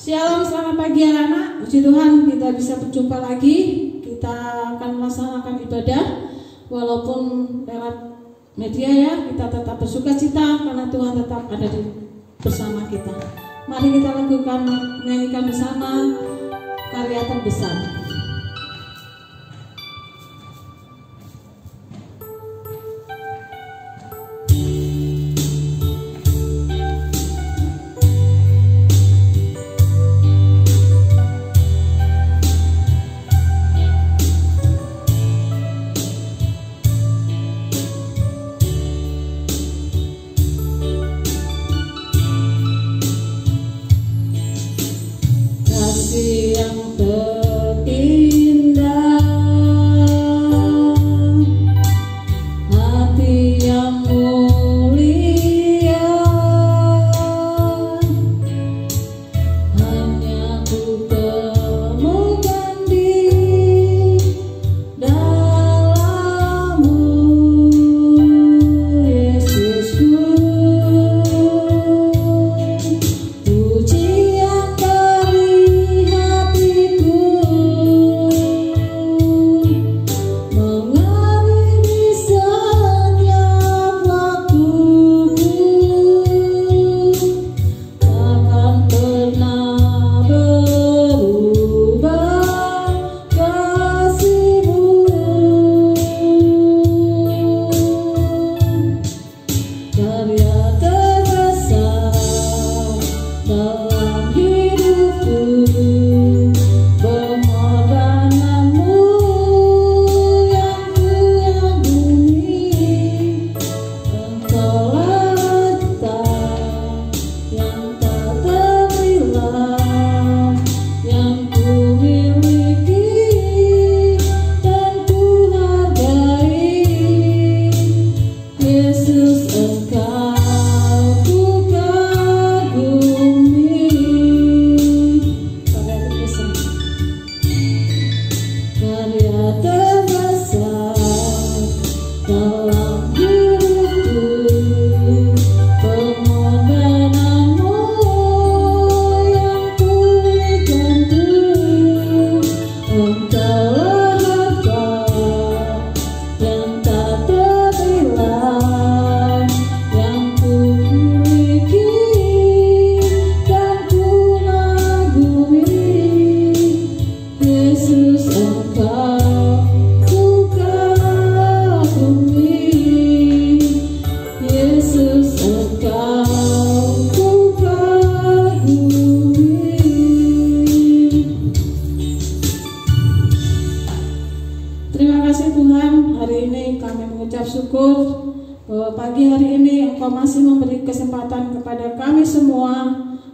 Shalom, selamat pagi anak-anak. Puji Tuhan kita bisa berjumpa lagi. Kita akan melaksanakan ibadah walaupun lewat media ya. Kita tetap bersuka cita karena Tuhan tetap ada bersama kita. Mari kita lakukan menyanyikan bersama karya terbesar.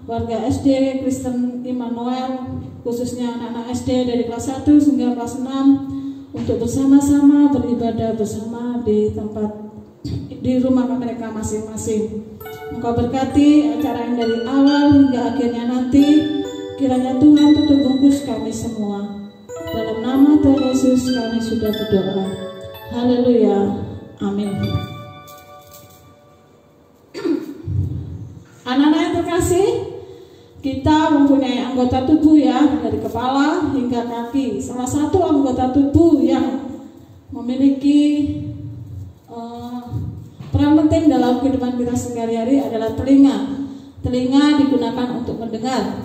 Warga SD Kristen Immanuel, khususnya anak-anak SD dari kelas 1 hingga kelas 6 untuk bersama-sama beribadah bersama di rumah mereka masing-masing. Engkau berkati acara yang dari awal hingga akhirnya nanti, kiranya Tuhan tutup bungkus kami semua. Dalam nama Tuhan Yesus kami sudah berdoa. Haleluya. Amin. Anak-anak yang terkasih, kita mempunyai anggota tubuh ya, dari kepala hingga kaki. Salah satu anggota tubuh yang memiliki peran penting dalam kehidupan kita sehari-hari adalah telinga. Telinga digunakan untuk mendengar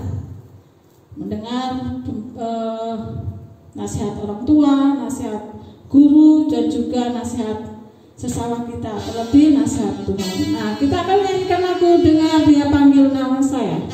nasihat orang tua, nasihat guru, dan juga nasihat sesama kita, terlebih nasihat Tuhan. Nah, kita akan menyanyikan lagu Dengar Dia Panggil Nama Saya.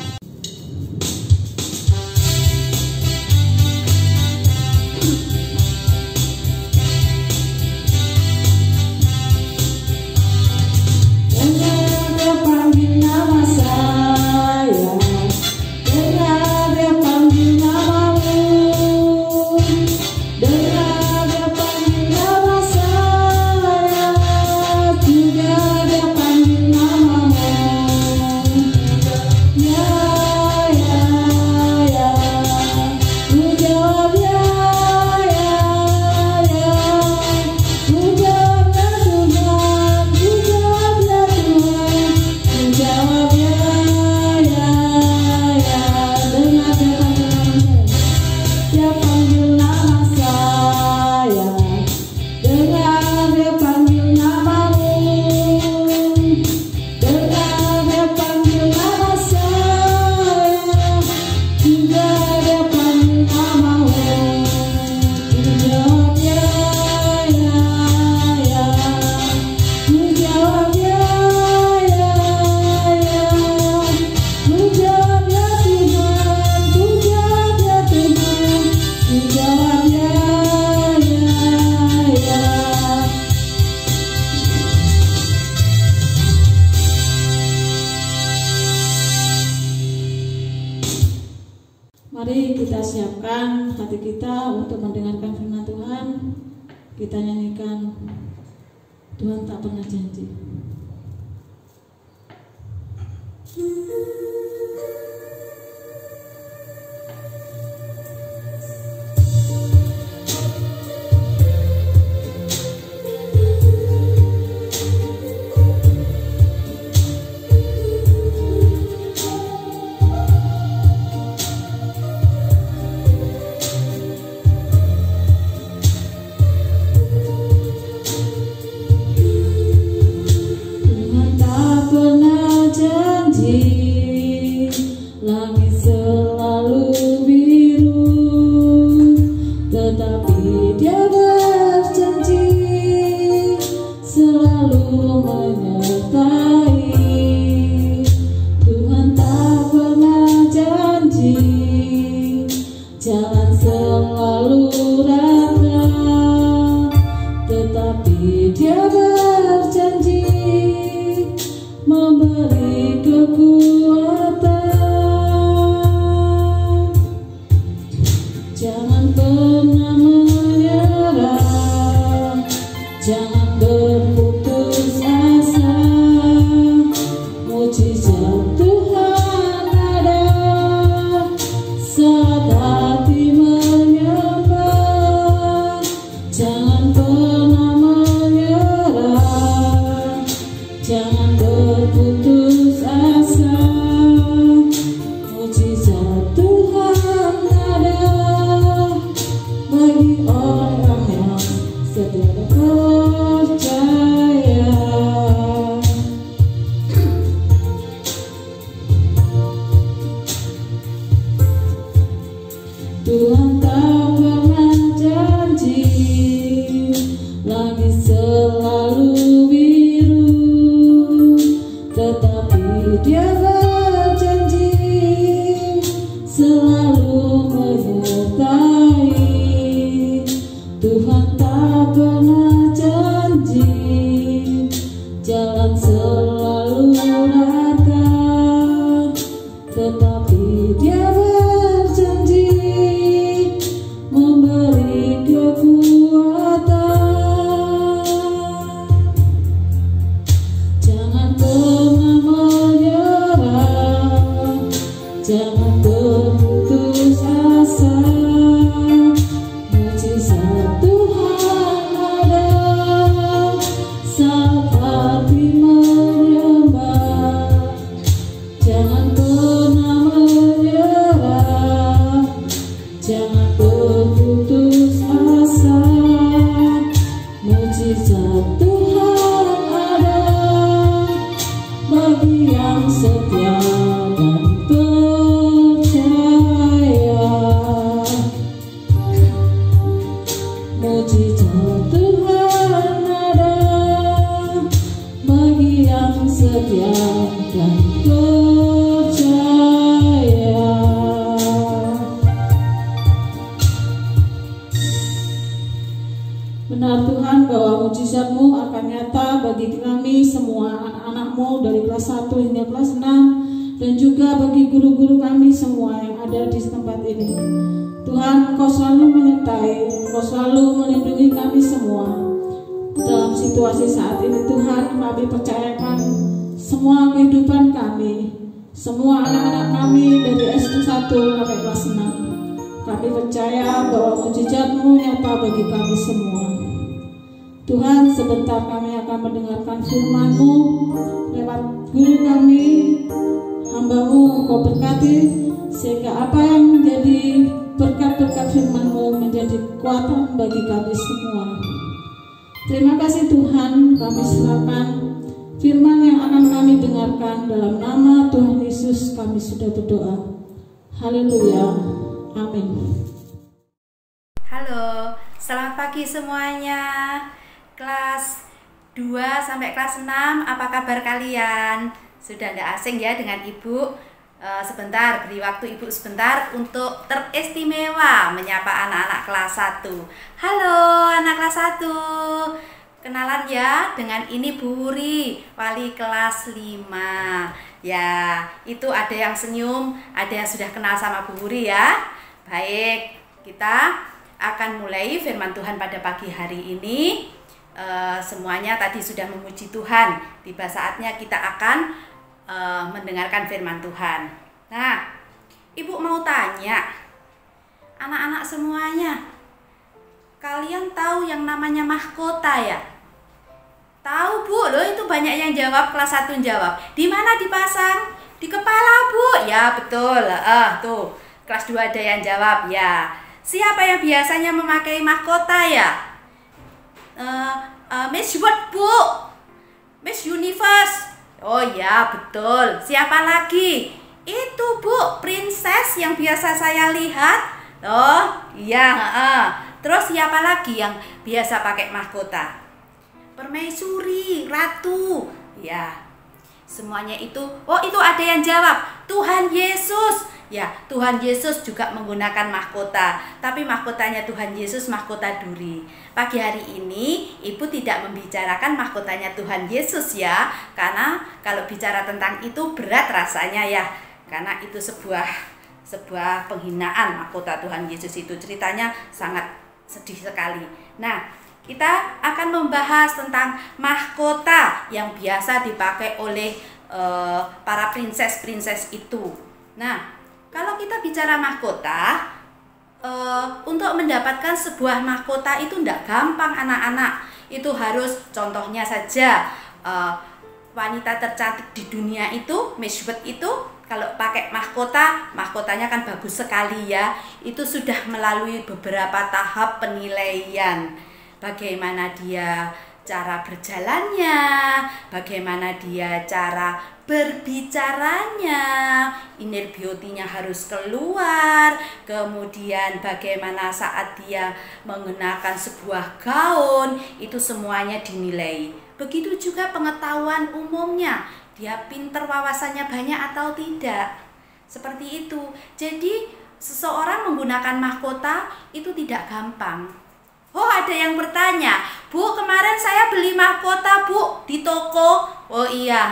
Yeah. siapkan hati kita untuk mendengarkan firman Tuhan. Kita nyanyikan Tuhan tak pernah janji. Benar Tuhan bahwa mujizat-Mu akan nyata bagi kami semua anak-anak-Mu dari kelas 1 hingga kelas 6 dan juga bagi guru-guru kami semua yang ada di tempat ini. Tuhan, Engkau selalu menyertai, Engkau selalu melindungi kami semua. Dalam situasi saat ini Tuhan, kami percayakan semua kehidupan kami, semua anak-anak kami dari SD 1 sampai kelas 6. Kami percaya bahwa mujizat-Mu nyata bagi kami semua. Tuhan, sebentar kami akan mendengarkan firman-Mu lewat guru kami, hamba-Mu. Engkau berkati sehingga apa yang menjadi berkat-berkat firman-Mu menjadi kekuatan bagi kami semua. Terima kasih Tuhan, kami serahkan firman yang akan kami dengarkan. Dalam nama Tuhan Yesus kami sudah berdoa. Haleluya, amin. Halo, selamat pagi semuanya. Kelas 2 sampai kelas 6, apa kabar kalian? Sudah tidak asing ya dengan Ibu? Sebentar, beri waktu Ibu sebentar untuk teristimewa menyapa anak-anak kelas 1. Halo anak kelas 1, kenalan ya, dengan ini Bu Wuri, wali kelas 5. Ya, itu ada yang senyum, ada yang sudah kenal sama Bu Wuri ya. Baik, kita akan mulai firman Tuhan pada pagi hari ini. Semuanya tadi sudah memuji Tuhan. Tiba saatnya kita akan mendengarkan firman Tuhan. Nah, Ibu mau tanya, anak-anak semuanya, kalian tahu yang namanya mahkota ya? Tahu Bu, loh itu banyak yang jawab, kelas 1 jawab. Di mana dipasang? Di kepala Bu. Ya betul, tuh kelas 2 ada yang jawab ya. Siapa yang biasanya memakai mahkota ya? Miss World Bu, Miss Universe. Oh ya betul. Siapa lagi? Itu Bu, princess yang biasa saya lihat. Oh iya. Terus siapa lagi yang biasa pakai mahkota? Permaisuri, ratu. Ya, semuanya itu. Oh itu ada yang jawab, Tuhan Yesus. Ya, Tuhan Yesus juga menggunakan mahkota. Tapi mahkotanya Tuhan Yesus mahkota duri. Pagi hari ini Ibu tidak membicarakan mahkotanya Tuhan Yesus ya, karena kalau bicara tentang itu berat rasanya ya. Karena itu sebuah penghinaan mahkota Tuhan Yesus itu. Ceritanya sangat sedih sekali. Nah, kita akan membahas tentang mahkota yang biasa dipakai oleh para princess itu. Nah, kalau kita bicara mahkota, untuk mendapatkan sebuah mahkota itu tidak gampang anak-anak. Itu harus, contohnya saja, wanita tercantik di dunia itu, Miss World itu, kalau pakai mahkotanya kan bagus sekali ya. Itu sudah melalui beberapa tahap penilaian. Bagaimana dia cara berjalannya, bagaimana dia cara berbicaranya, inner beauty-nya harus keluar, kemudian bagaimana saat dia mengenakan sebuah gaun, itu semuanya dinilai. Begitu juga pengetahuan umumnya, dia pinter, wawasannya banyak atau tidak. Seperti itu. Jadi seseorang menggunakan mahkota itu tidak gampang. Oh, ada yang bertanya, Bu, kemarin saya beli mahkota Bu di toko. Oh iya,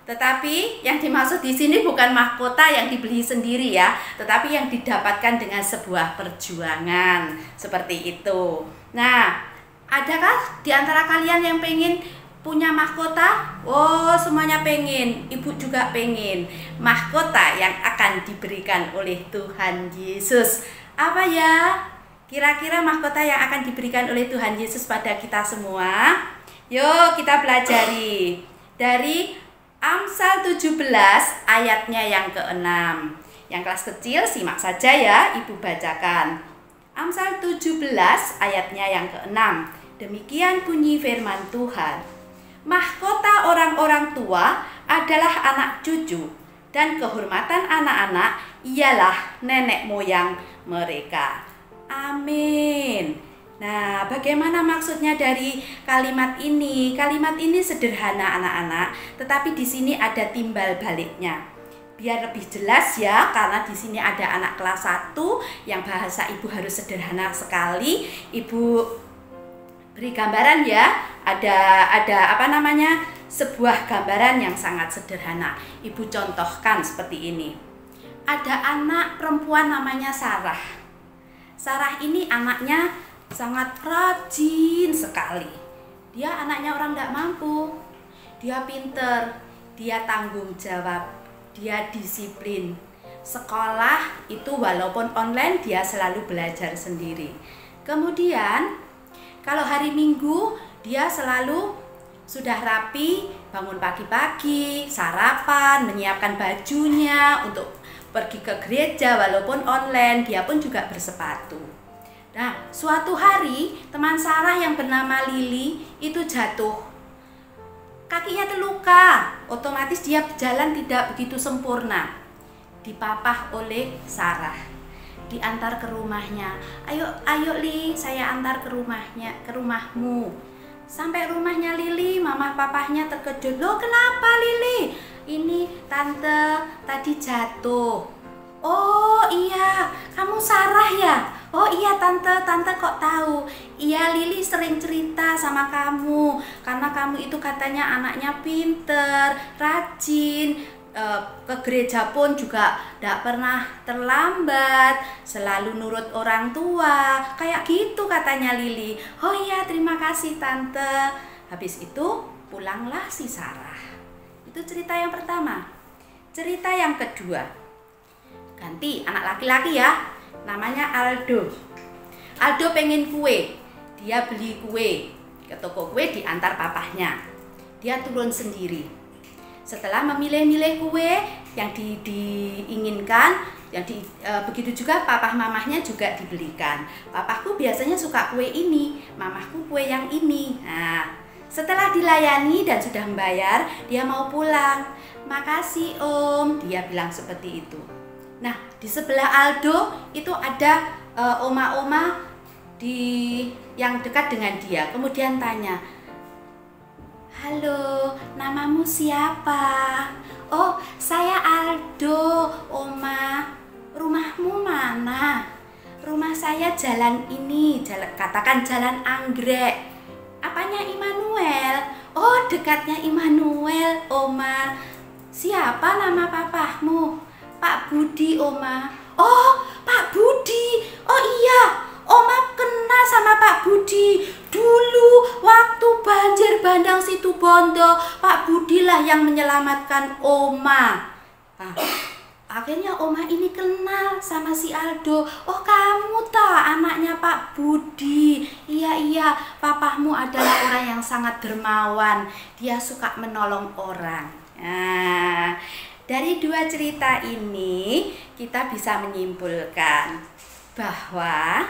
tetapi yang dimaksud di sini bukan mahkota yang dibeli sendiri ya, tetapi yang didapatkan dengan sebuah perjuangan. Seperti itu. Nah, adakah di antara kalian yang pengen punya mahkota? Oh, semuanya pengen. Ibu juga pengen. Mahkota yang akan diberikan oleh Tuhan Yesus. Apa ya? Kira-kira mahkota yang akan diberikan oleh Tuhan Yesus pada kita semua? Yuk kita pelajari. Dari Amsal 17 ayatnya yang ke-6. Yang kelas kecil simak saja ya, Ibu bacakan. Amsal 17 ayatnya yang ke-6. Demikian bunyi firman Tuhan. Mahkota orang-orang tua adalah anak cucu, dan kehormatan anak-anak ialah nenek moyang mereka. Amin. Nah, bagaimana maksudnya dari kalimat ini? Kalimat ini sederhana anak-anak, tetapi di sini ada timbal baliknya. Biar lebih jelas ya, karena di sini ada anak kelas 1 yang bahasa Ibu harus sederhana sekali. Ibu beri gambaran ya. Ada apa namanya? Sebuah gambaran yang sangat sederhana. Ibu contohkan seperti ini. Ada anak perempuan namanya Sarah. Sarah ini anaknya sangat rajin sekali. Dia anaknya orang tidak mampu. Dia pinter, dia tanggung jawab, dia disiplin. Sekolah itu walaupun online dia selalu belajar sendiri. Kemudian kalau hari Minggu dia selalu sudah rapi, bangun pagi-pagi, sarapan, menyiapkan bajunya untuk pergi ke gereja walaupun online, dia pun juga bersepatu. Nah, suatu hari teman Sarah yang bernama Lily itu jatuh. Kakinya terluka, otomatis dia berjalan tidak begitu sempurna. Dipapah oleh Sarah, diantar ke rumahnya. Ayo Li, saya antar ke rumahnya, ke rumahmu. Sampai rumahnya Lily, mama papahnya terkejut. Loh, kenapa Lily? Ini tante tadi jatuh. Oh iya, kamu Sarah ya? Oh iya tante kok tahu? Iya, Lily sering cerita sama kamu karena kamu itu katanya anaknya pinter, rajin, ke gereja pun juga tidak pernah terlambat, selalu nurut orang tua, kayak gitu katanya Lili. Oh iya, terima kasih tante. Habis itu pulanglah si Sarah. Itu cerita yang pertama. Cerita yang kedua, ganti anak laki-laki ya, namanya Aldo. Aldo pengen kue, dia beli kue ke toko kue diantar papahnya. Dia turun sendiri. Setelah memilih-milih kue yang diinginkan, begitu juga papah mamahnya juga dibelikan. Papahku biasanya suka kue ini, mamahku kue yang ini. Nah, setelah dilayani dan sudah membayar, dia mau pulang. Makasih Om, dia bilang seperti itu. Nah, di sebelah Aldo itu ada oma-oma yang dekat dengan dia. Kemudian tanya, halo, namamu siapa? Oh, saya Aldo, Oma. Rumahmu mana? Rumah saya jalan ini, katakan jalan Anggrek. Apanya Immanuel? Oh, dekatnya Immanuel, Oma. Siapa nama papahmu? Pak Budi, Oma. Oh, Pak Budi. Oh iya, Oma kenal sama Pak Budi. Dulu waktu banjir bandang Situbondo, Pak Budi lah yang menyelamatkan Oma. Nah, akhirnya Oma ini kenal sama si Aldo. Oh, kamu ta anaknya Pak Budi. Iya, papahmu adalah orang yang sangat dermawan. Dia suka menolong orang. Nah, dari dua cerita ini kita bisa menyimpulkan bahwa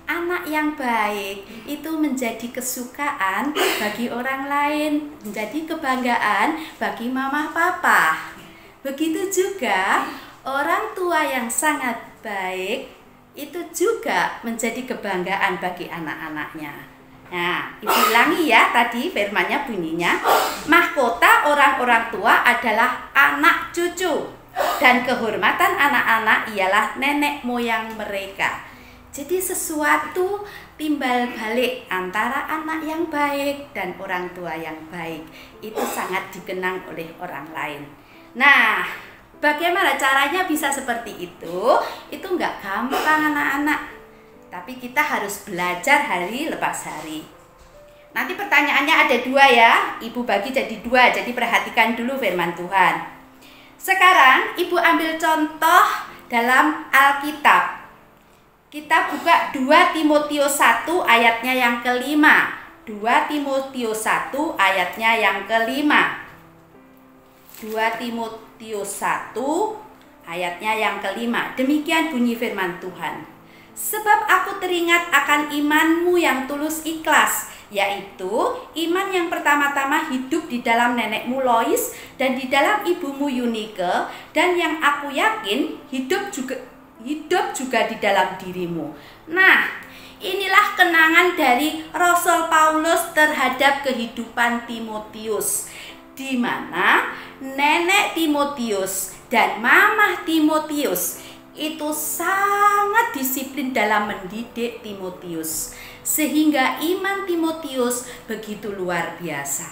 anak yang baik itu menjadi kesukaan bagi orang lain, menjadi kebanggaan bagi mama papa. Begitu juga orang tua yang sangat baik itu juga menjadi kebanggaan bagi anak-anaknya. Nah, Ibu ulangi ya, tadi firmannya bunyinya, mahkota orang-orang tua adalah anak cucu, dan kehormatan anak-anak ialah nenek moyang mereka. Jadi sesuatu timbal balik antara anak yang baik dan orang tua yang baik itu sangat dikenang oleh orang lain. Nah, bagaimana caranya bisa seperti itu? Itu nggak gampang anak-anak. Tapi kita harus belajar hari lepas hari. Nanti pertanyaannya ada dua ya. Ibu bagi jadi dua, jadi perhatikan dulu firman Tuhan. Sekarang Ibu ambil contoh dalam Alkitab. Kita buka 2 Timotius 1 ayatnya yang kelima. 2 Timotius 1 ayatnya yang kelima. 2 Timotius 1 ayatnya yang kelima. Demikian bunyi firman Tuhan. Sebab aku teringat akan imanmu yang tulus ikhlas, yaitu iman yang pertama-tama hidup di dalam nenekmu Lois dan di dalam ibumu Yunike, dan yang aku yakin hidup juga di dalam dirimu. Nah, inilah kenangan dari Rasul Paulus terhadap kehidupan Timotius, di mana nenek Timotius dan mamah Timotius itu sangat disiplin dalam mendidik Timotius, sehingga iman Timotius begitu luar biasa.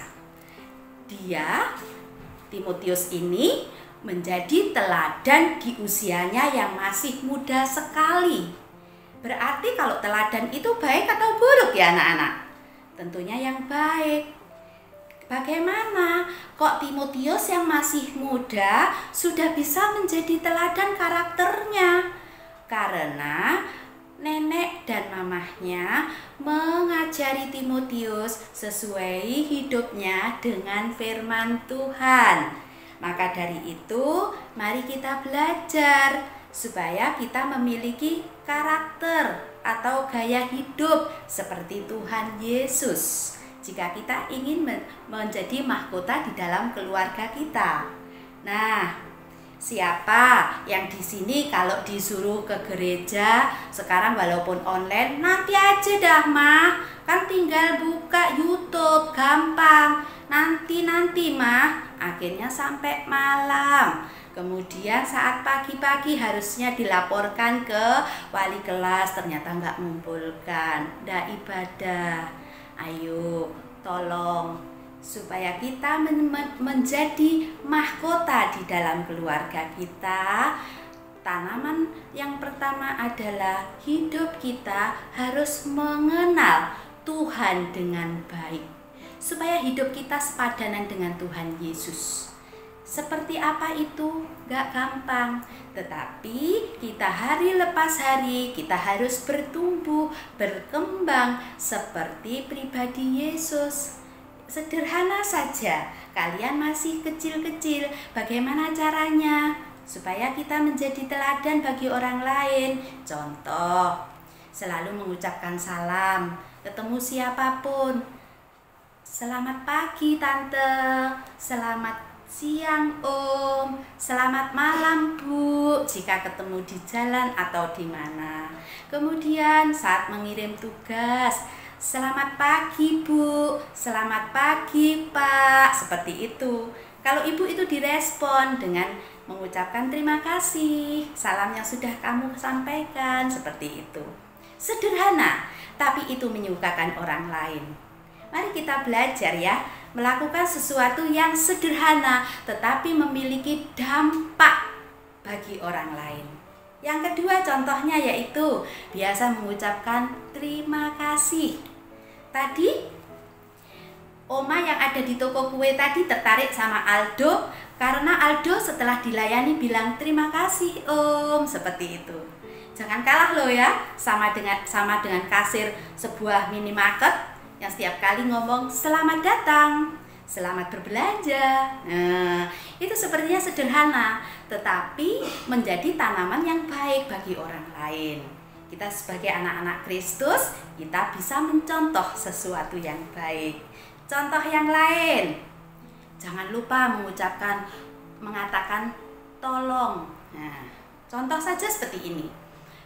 Timotius ini menjadi teladan di usianya yang masih muda sekali. Berarti kalau teladan itu baik atau buruk ya anak-anak? Tentunya yang baik. Bagaimana kok Timotius yang masih muda sudah bisa menjadi teladan karakternya? Karena nenek dan mamahnya mengajari Timotius sesuai hidupnya dengan firman Tuhan. Maka dari itu, mari kita belajar supaya kita memiliki karakter atau gaya hidup seperti Tuhan Yesus. Jika kita ingin menjadi mahkota di dalam keluarga kita. Nah, siapa yang di sini kalau disuruh ke gereja sekarang walaupun online, nanti aja dah mah, kan tinggal buka YouTube, gampang. Nanti mah, akhirnya sampai malam. Kemudian saat pagi-pagi harusnya dilaporkan ke wali kelas, ternyata nggak ngumpulkan, nggak ibadah. Ayo, tolong supaya kita menjadi mahkota di dalam keluarga kita. Tanaman yang pertama adalah hidup kita harus mengenal Tuhan dengan baik, supaya hidup kita sepadanan dengan Tuhan Yesus. Seperti apa itu? Gak gampang, tetapi kita hari lepas hari kita harus bertumbuh, berkembang seperti pribadi Yesus. Sederhana saja, kalian masih kecil-kecil, bagaimana caranya? Supaya kita menjadi teladan bagi orang lain. Contoh, selalu mengucapkan salam, ketemu siapapun. Selamat pagi Tante, selamat siang Om, selamat malam Bu, jika ketemu di jalan atau di mana. Kemudian saat mengirim tugas, selamat pagi Bu, selamat pagi Pak, seperti itu. Kalau ibu itu direspon dengan mengucapkan terima kasih, salam yang sudah kamu sampaikan, seperti itu. Sederhana, tapi itu menyukakan orang lain. Mari kita belajar ya, melakukan sesuatu yang sederhana tetapi memiliki dampak bagi orang lain. Yang kedua contohnya yaitu biasa mengucapkan terima kasih. Tadi Oma yang ada di toko kue tadi tertarik sama Aldo karena Aldo setelah dilayani bilang terima kasih Om, seperti itu. Jangan kalah loh ya sama dengan kasir sebuah minimarket yang setiap kali ngomong selamat datang, selamat berbelanja. Nah, itu sepertinya sederhana, tetapi menjadi tanaman yang baik bagi orang lain. Kita sebagai anak-anak Kristus, kita bisa mencontoh sesuatu yang baik. Contoh yang lain, jangan lupa mengatakan tolong. Nah, contoh saja seperti ini.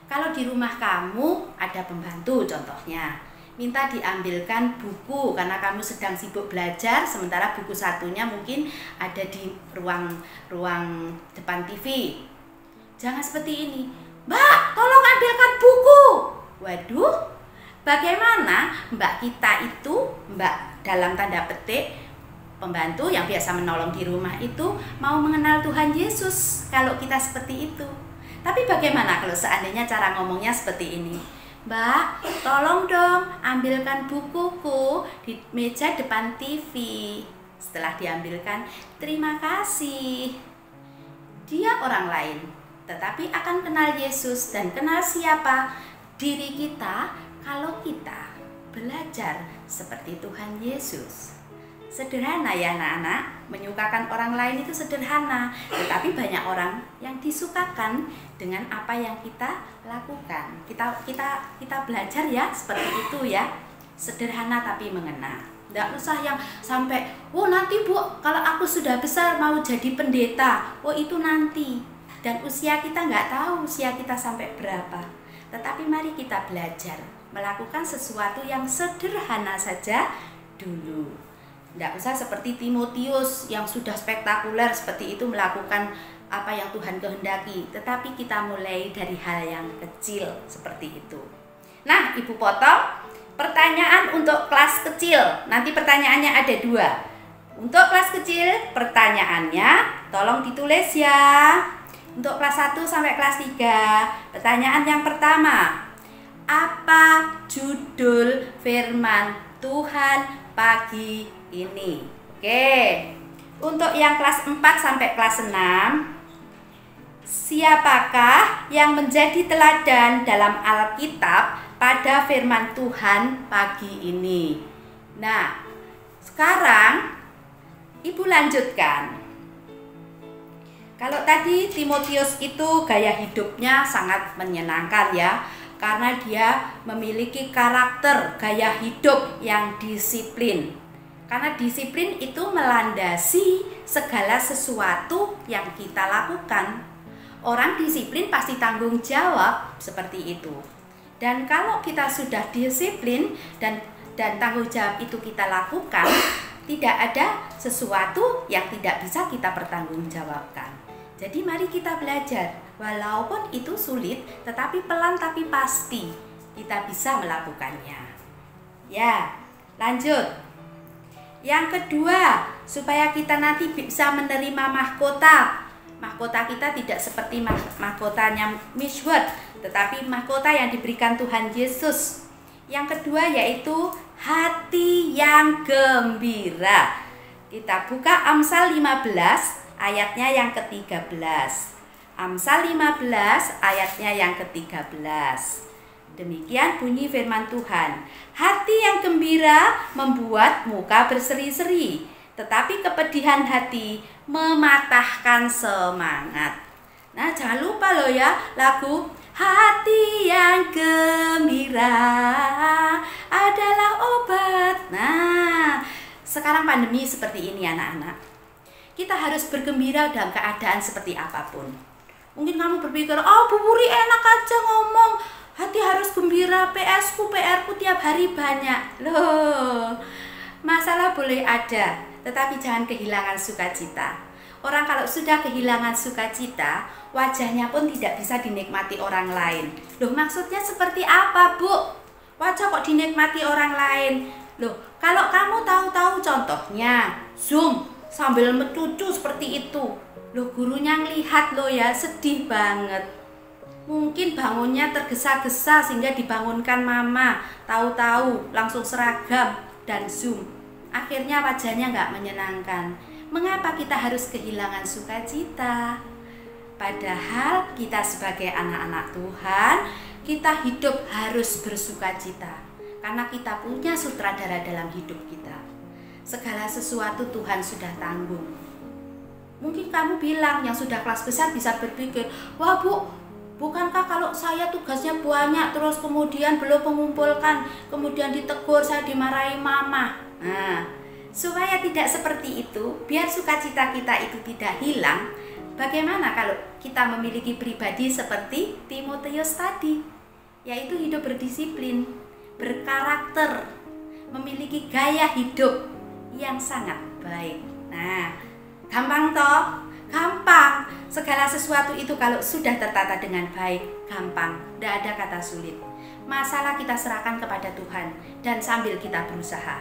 Kalau di rumah kamu ada pembantu contohnya, minta diambilkan buku karena kamu sedang sibuk belajar, sementara buku satunya mungkin ada di ruang depan TV. Jangan seperti ini, Mbak, tolong ambilkan buku. Waduh, bagaimana Mbak kita itu, Mbak dalam tanda petik, pembantu yang biasa menolong di rumah itu mau mengenal Tuhan Yesus kalau kita seperti itu. Tapi bagaimana kalau seandainya cara ngomongnya seperti ini? Mbak, tolong dong ambilkan bukuku di meja depan TV. Setelah diambilkan, terima kasih. Dia orang lain, tetapi akan kenal Yesus dan kenal siapa diri kita kalau kita belajar seperti Tuhan Yesus. Sederhana ya anak-anak, menyukakan orang lain itu sederhana, tetapi banyak orang yang disukakan dengan apa yang kita lakukan. Kita belajar ya seperti itu ya, sederhana tapi mengena. Tidak usah yang sampai, oh nanti Bu, kalau aku sudah besar mau jadi pendeta, oh itu nanti. Dan usia kita nggak tahu usia kita sampai berapa. Tetapi mari kita belajar melakukan sesuatu yang sederhana saja dulu. Tidak usah seperti Timotius yang sudah spektakuler seperti itu melakukan apa yang Tuhan kehendaki, tetapi kita mulai dari hal yang kecil seperti itu. Nah, Ibu potong pertanyaan untuk kelas kecil. Nanti pertanyaannya ada 2. Untuk kelas kecil pertanyaannya tolong ditulis ya. Untuk kelas 1 sampai kelas 3, pertanyaan yang pertama, apa judul firman Tuhan pagi ini? Oke. Untuk yang kelas 4 sampai kelas 6, siapakah yang menjadi teladan dalam Alkitab pada firman Tuhan pagi ini? Nah, sekarang Ibu lanjutkan. Kalau tadi Timotius itu gaya hidupnya sangat menyenangkan ya, karena dia memiliki karakter gaya hidup yang disiplin. Karena disiplin itu melandasi segala sesuatu yang kita lakukan. Orang disiplin pasti tanggung jawab seperti itu. Dan kalau kita sudah disiplin dan tanggung jawab itu kita lakukan, tidak ada sesuatu yang tidak bisa kita pertanggungjawabkan. Jadi mari kita belajar, walaupun itu sulit, tetapi pelan tapi pasti kita bisa melakukannya. Ya, lanjut. Yang kedua, supaya kita nanti bisa menerima mahkota. Mahkota kita tidak seperti mahkotanya Miss World, tetapi mahkota yang diberikan Tuhan Yesus. Yang kedua yaitu hati yang gembira. Kita buka Amsal 15 ayatnya yang ke-13. Amsal 15 ayatnya yang ke-13. Demikian bunyi firman Tuhan. Hati yang gembira membuat muka berseri-seri, tetapi kepedihan hati mematahkan semangat. Nah, jangan lupa loh ya, lagu hati yang gembira adalah obat. Nah, sekarang pandemi seperti ini anak-anak. Kita harus bergembira dalam keadaan seperti apapun. Mungkin kamu berpikir, oh Bu Wuri enak aja ngomong, hati harus gembira, PR-ku tiap hari banyak. Loh, masalah boleh ada, tetapi jangan kehilangan sukacita. Orang kalau sudah kehilangan sukacita, wajahnya pun tidak bisa dinikmati orang lain. Loh, maksudnya seperti apa, Bu? Wajah kok dinikmati orang lain? Loh, kalau kamu tahu-tahu contohnya, Zoom sambil mencucu seperti itu. Loh, gurunya ngelihat loh ya, sedih banget. Mungkin bangunnya tergesa-gesa sehingga dibangunkan mama, tahu-tahu langsung seragam dan Zoom. Akhirnya wajahnya nggak menyenangkan. Mengapa kita harus kehilangan sukacita? Padahal kita sebagai anak-anak Tuhan, kita hidup harus bersukacita. Karena kita punya sutradara dalam hidup kita. Segala sesuatu Tuhan sudah tanggung. Mungkin kamu bilang yang sudah kelas besar bisa berpikir, wah Bu, bukankah kalau saya tugasnya banyak terus kemudian belum mengumpulkan, kemudian ditegur, saya dimarahi mama. Nah, supaya tidak seperti itu, biar sukacita kita itu tidak hilang, bagaimana kalau kita memiliki pribadi seperti Timotius tadi, yaitu hidup berdisiplin, berkarakter, memiliki gaya hidup yang sangat baik. Nah, gampang toh? Gampang. Segala sesuatu itu kalau sudah tertata dengan baik, gampang. Tidak ada kata sulit. Masalah kita serahkan kepada Tuhan dan sambil kita berusaha.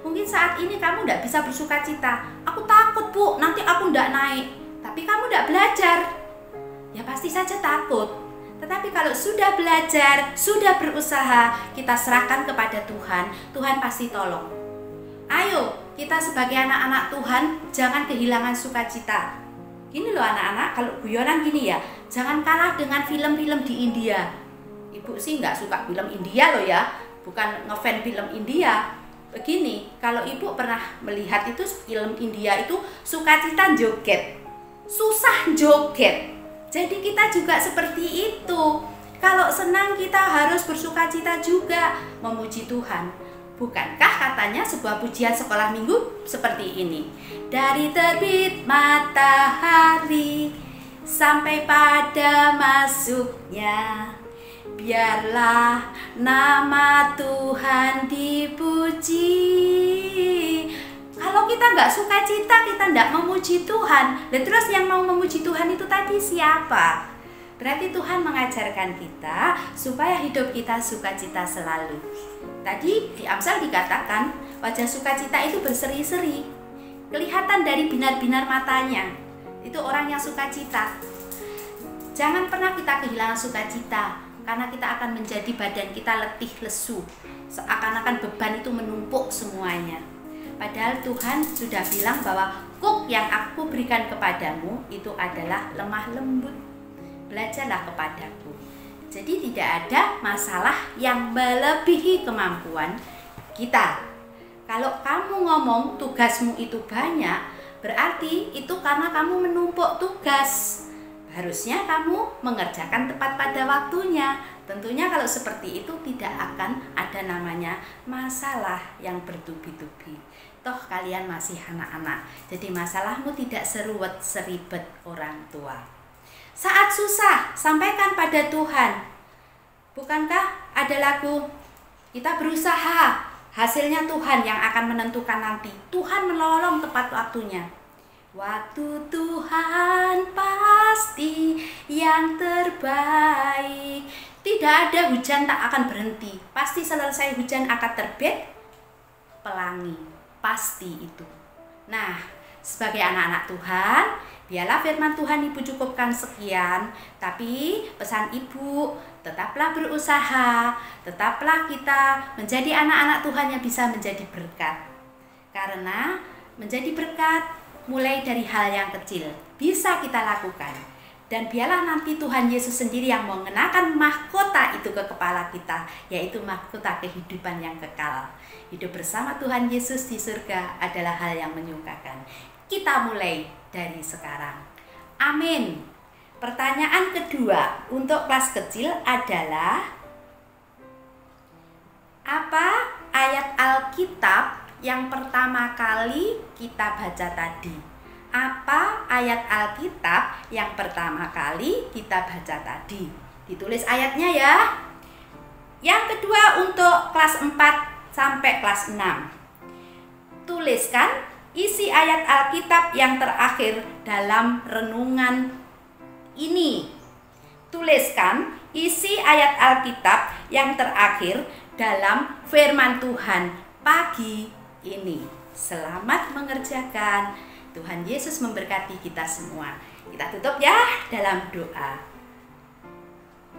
Mungkin saat ini kamu tidak bisa bersuka cita. Aku takut Bu, nanti aku tidak naik. Tapi kamu tidak belajar. Ya pasti saja takut. Tetapi kalau sudah belajar, sudah berusaha, kita serahkan kepada Tuhan, Tuhan pasti tolong. Ayo, kita sebagai anak-anak Tuhan jangan kehilangan sukacita. Gini loh anak-anak, kalau guyonan gini ya, jangan kalah dengan film-film di India. Ibu sih nggak suka film India loh ya, bukan ngefan film India. Begini, kalau ibu pernah melihat itu film India itu sukacita joget, susah joget. Jadi kita juga seperti itu. Kalau senang kita harus bersukacita juga, memuji Tuhan. Bukankah katanya sebuah pujian sekolah minggu seperti ini? Dari terbit matahari sampai pada masuknya, biarlah nama Tuhan dipuji. Kalau kita nggak suka cita, kita nggak memuji Tuhan. Dan terus yang mau memuji Tuhan itu tadi siapa? Berarti Tuhan mengajarkan kita supaya hidup kita sukacita selalu. Tadi di Amsal dikatakan wajah sukacita itu berseri-seri. Kelihatan dari binar-binar matanya. Itu orang yang sukacita. Jangan pernah kita kehilangan sukacita, karena kita akan menjadi badan kita letih lesu. Seakan-akan beban itu menumpuk semuanya. Padahal Tuhan sudah bilang bahwa kuk yang aku berikan kepadamu itu adalah lemah lembut. Belajarlah kepadaku. Jadi tidak ada masalah yang melebihi kemampuan kita. Kalau kamu ngomong tugasmu itu banyak, berarti itu karena kamu menumpuk tugas. Harusnya kamu mengerjakan tepat pada waktunya. Tentunya kalau seperti itu tidak akan ada namanya masalah yang bertubi-tubi. Toh kalian masih anak-anak, jadi masalahmu tidak seruwet seribet orang tua. Saat susah, sampaikan pada Tuhan. Bukankah ada lagu, kita berusaha, hasilnya Tuhan yang akan menentukan nanti. Tuhan menolong tepat waktunya. Waktu Tuhan pasti yang terbaik. Tidak ada hujan tak akan berhenti. Pasti selesai hujan akan terbit pelangi. pasti itu. Nah, sebagai anak-anak Tuhan, biarlah firman Tuhan Ibu cukupkan sekian, tapi pesan Ibu, tetaplah berusaha, tetaplah kita menjadi anak-anak Tuhan yang bisa menjadi berkat. Karena menjadi berkat mulai dari hal yang kecil bisa kita lakukan. Dan biarlah nanti Tuhan Yesus sendiri yang mengenakan mahkota itu ke kepala kita, yaitu mahkota kehidupan yang kekal. Hidup bersama Tuhan Yesus di surga adalah hal yang menyukakan. Kita mulai dari sekarang. Amin. Pertanyaan kedua untuk kelas kecil adalah, apa ayat Alkitab yang pertama kali kita baca tadi? Apa ayat Alkitab yang pertama kali kita baca tadi? Ditulis ayatnya ya. Yang kedua untuk kelas 4 sampai kelas 6. Tuliskan isi ayat Alkitab yang terakhir dalam renungan ini. Tuliskan isi ayat Alkitab yang terakhir dalam firman Tuhan pagi ini. Selamat mengerjakan. Tuhan Yesus memberkati kita semua. Kita tutup ya dalam doa.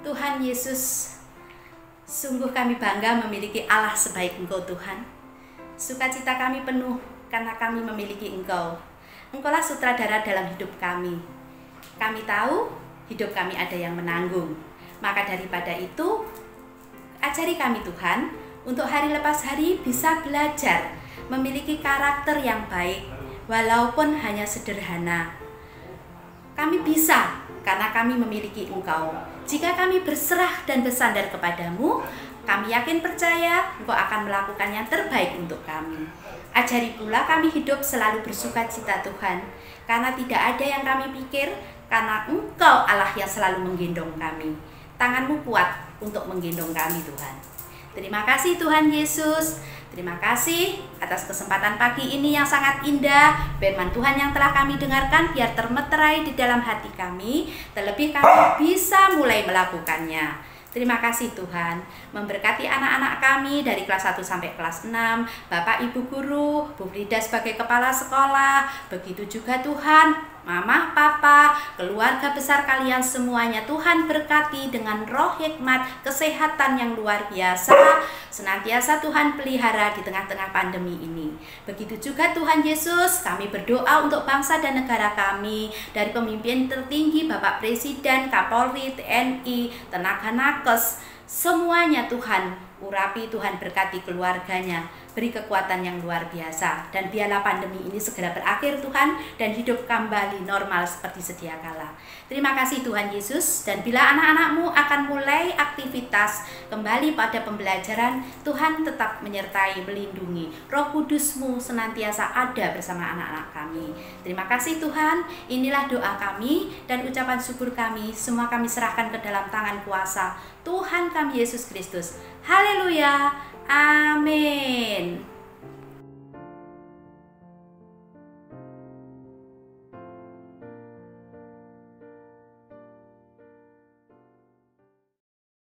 Tuhan Yesus, sungguh kami bangga memiliki Allah sebaik Engkau Tuhan. Sukacita kami penuh karena kami memiliki Engkau. Engkaulah sutradara dalam hidup kami. Kami tahu hidup kami ada yang menanggung. Maka daripada itu, ajari kami Tuhan untuk hari lepas hari bisa belajar memiliki karakter yang baik, walaupun hanya sederhana. Kami bisa karena kami memiliki Engkau. Jika kami berserah dan bersandar kepadamu, kami yakin percaya Engkau akan melakukan yang terbaik untuk kami. Ajari pula kami hidup selalu bersukacita Tuhan, karena tidak ada yang kami pikir, karena Engkau Allah yang selalu menggendong kami. Tangan-Mu kuat untuk menggendong kami Tuhan. Terima kasih Tuhan Yesus. Terima kasih atas kesempatan pagi ini yang sangat indah. Firman Tuhan yang telah kami dengarkan biar termeterai di dalam hati kami, terlebih kami bisa mulai melakukannya. Terima kasih Tuhan, memberkati anak-anak kami dari kelas 1 sampai kelas 6, Bapak Ibu Guru, Bu Frida sebagai kepala sekolah, begitu juga Tuhan, Mama, Papa, keluarga besar kalian semuanya. Tuhan berkati dengan roh hikmat, kesehatan yang luar biasa, senantiasa Tuhan pelihara di tengah-tengah pandemi ini. Begitu juga Tuhan Yesus, kami berdoa untuk bangsa dan negara kami, dari pemimpin tertinggi, Bapak Presiden, Kapolri, TNI, tenaga nakes, semuanya Tuhan urapi, Tuhan berkati keluarganya, beri kekuatan yang luar biasa, dan biarlah pandemi ini segera berakhir Tuhan, dan hidup kembali normal seperti sedia kala. Terima kasih Tuhan Yesus, dan bila anak-anak-Mu akan mulai aktivitas kembali pada pembelajaran, Tuhan tetap menyertai, melindungi. Roh Kudus-Mu senantiasa ada bersama anak-anak kami. Terima kasih Tuhan, inilah doa kami dan ucapan syukur kami, semua kami serahkan ke dalam tangan kuasa Tuhan kami Yesus Kristus. Haleluya, amin.